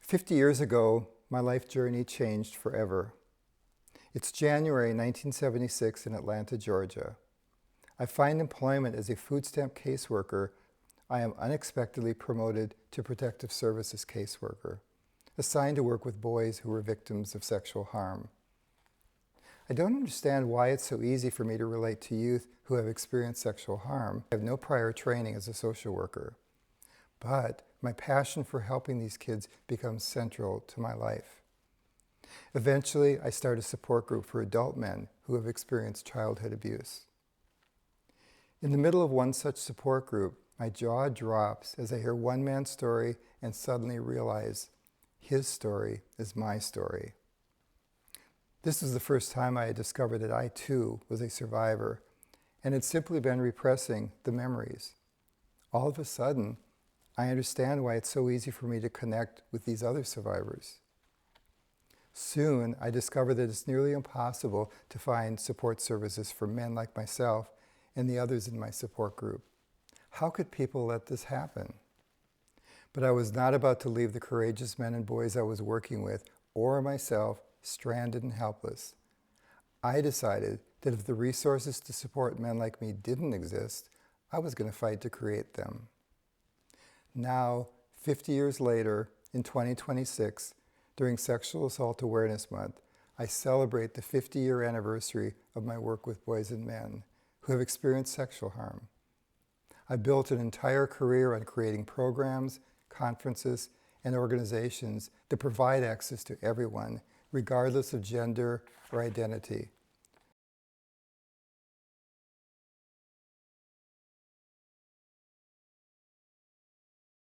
50 years ago, my life journey changed forever. It's January 1976 in Atlanta, Georgia. I find employment as a food stamp caseworker. I am unexpectedly promoted to protective services caseworker, assigned to work with boys who were victims of sexual harm. I don't understand why it's so easy for me to relate to youth who have experienced sexual harm. I have no prior training as a social worker. But my passion for helping these kids becomes central to my life. Eventually, I start a support group for adult men who have experienced childhood abuse. In the middle of one such support group, my jaw drops as I hear one man's story and suddenly realize his story is my story. This was the first time I had discovered that I too was a survivor and had simply been repressing the memories. All of a sudden, I understand why it's so easy for me to connect with these other survivors. Soon, I discovered that it's nearly impossible to find support services for men like myself and the others in my support group. How could people let this happen? But I was not about to leave the courageous men and boys I was working with or myself stranded and helpless. I decided that if the resources to support men like me didn't exist, I was going to fight to create them. Now, 50 years later, in 2026, during Sexual Assault Awareness Month, I celebrate the 50-year anniversary of my work with boys and men who have experienced sexual harm. I built an entire career on creating programs, conferences, and organizations that provide access to everyone, regardless of gender or identity.